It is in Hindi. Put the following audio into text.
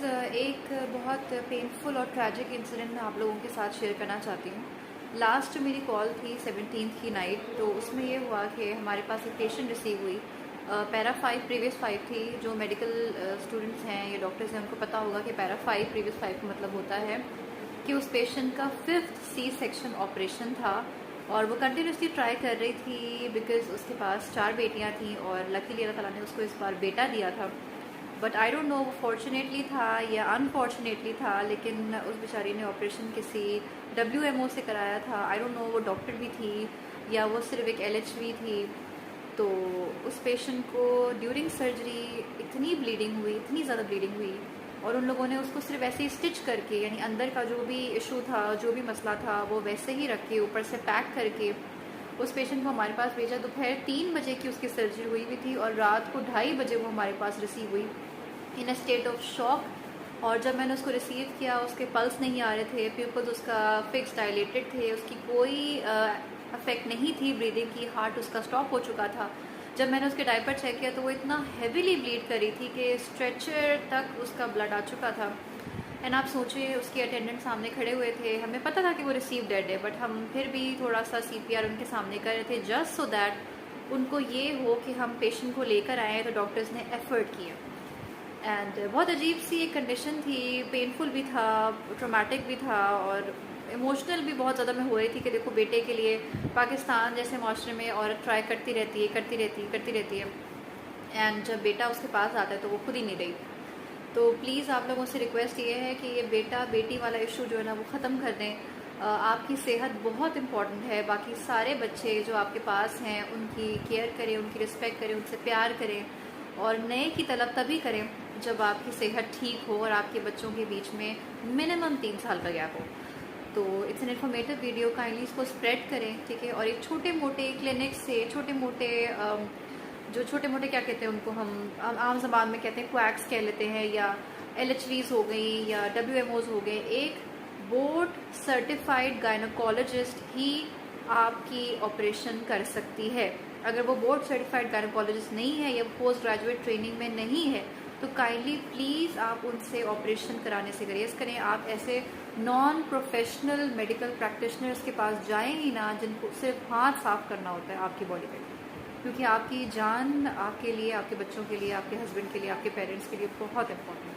व्यूअर्स, एक बहुत पेनफुल और ट्रैजिक इंसिडेंट मैं आप लोगों के साथ शेयर करना चाहती हूँ। लास्ट मेरी कॉल थी 17th की नाइट, तो उसमें ये हुआ कि हमारे पास एक पेशेंट रिसीव हुई। पैरा 5 प्रीवियस 5 थी। जो मेडिकल स्टूडेंट्स हैं या डॉक्टर्स हैं उनको पता होगा कि पैरा 5 प्रीवियस 5 का मतलब होता है कि उस पेशेंट का 5th सी सेक्शन ऑपरेशन था और वो कंटिन्यूसली ट्राई कर रही थी बिकॉज उसके पास 4 बेटियाँ थीं और लकीली अल्लाह ताला ने उसको इस बार बेटा दिया था। बट आई डोंट नो वो फॉर्चुनेटली था या अनफॉर्चुनेटली था, लेकिन उस बेचारी ने ऑपरेशन किसी WMO से कराया था। आई डोंट नो वो डॉक्टर भी थी या वो सिर्फ एक LHV थी। तो उस पेशेंट को ड्यूरिंग सर्जरी इतनी ब्लीडिंग हुई, इतनी ज़्यादा ब्लीडिंग हुई, और उन लोगों ने उसको सिर्फ ऐसे ही स्टिच करके, यानी अंदर का जो भी इशू था, जो भी मसला था, वो वैसे ही रख के ऊपर से पैक करके उस पेशेंट को हमारे पास भेजा। दोपहर 3 बजे की उसकी सर्जरी हुई हुई थी और रात को 2:30 बजे वो हमारे पास रिसीव हुई इन अ स्टेट ऑफ शॉक। और जब मैंने उसको रिसीव किया, उसके पल्स नहीं आ रहे थे, प्यूपल्स उसका फिक्स डायलेटेड थे, उसकी कोई अफेक्ट नहीं थी ब्रीदिंग की, हार्ट उसका स्टॉप हो चुका था। जब मैंने उसके डायपर चेक किया तो वो इतना हेविली ब्लीड कर रही थी कि स्ट्रेचर तक उसका ब्लड आ चुका था। एंड आप सोचिए, उसके अटेंडेंट सामने खड़े हुए थे, हमें पता था कि वो रिसीव डेड है, बट हम फिर भी थोड़ा सा CPR उनके सामने कर रहे थे जस्ट सो दैट उनको ये हो कि हम पेशेंट को लेकर आए। तो डॉक्टर्स ने एफर्ट किया एंड बहुत अजीब सी एक कंडीशन थी, पेनफुल भी था, ट्रॉमेटिक भी था और इमोशनल भी बहुत ज़्यादा मैं हो रही थी कि देखो बेटे के लिए पाकिस्तान जैसे माशरे में औरत ट्राई करती रहती है एंड जब बेटा उसके पास आता है तो वो खुद ही नहीं रही। तो प्लीज़ आप लोगों से रिक्वेस्ट ये है कि ये बेटा बेटी वाला इशू जो है ना वो ख़त्म कर दें। आपकी सेहत बहुत इम्पॉर्टेंट है, बाकी सारे बच्चे जो आपके पास हैं उनकी केयर करें, उनकी रिस्पेक्ट करें, उनसे प्यार करें और नए की तलब तभी करें जब आपकी सेहत ठीक हो और आपके बच्चों के बीच में मिनिमम 3 साल का गैप हो। तो it's an informative video, kindly इसको स्प्रेड करें, ठीक है। और एक छोटे मोटे क्लिनिक से छोटे मोटे क्या कहते हैं उनको, हम आम ज़बान में कहते हैं क्वैक्स कह लेते हैं, या LHVs हो गई या WMOs हो गए, एक बोर्ड सर्टिफाइड गायनोकोलॉजिस्ट ही आपकी ऑपरेशन कर सकती है। अगर वो बोर्ड सर्टिफाइड गायनोकोलॉजिस्ट नहीं है या पोस्ट ग्रेजुएट ट्रेनिंग में नहीं है तो काइंडली प्लीज़ आप उनसे ऑपरेशन कराने से गुरेज करें। आप ऐसे नॉन प्रोफेशनल मेडिकल प्रैक्टिशनर्स के पास जाएं ही ना जिनको सिर्फ हाथ साफ करना होता है आपकी बॉडी पे, क्योंकि आपकी जान आपके लिए, आपके बच्चों के लिए, आपके हस्बैंड के लिए, आपके पेरेंट्स के लिए बहुत इंपॉर्टेंट है।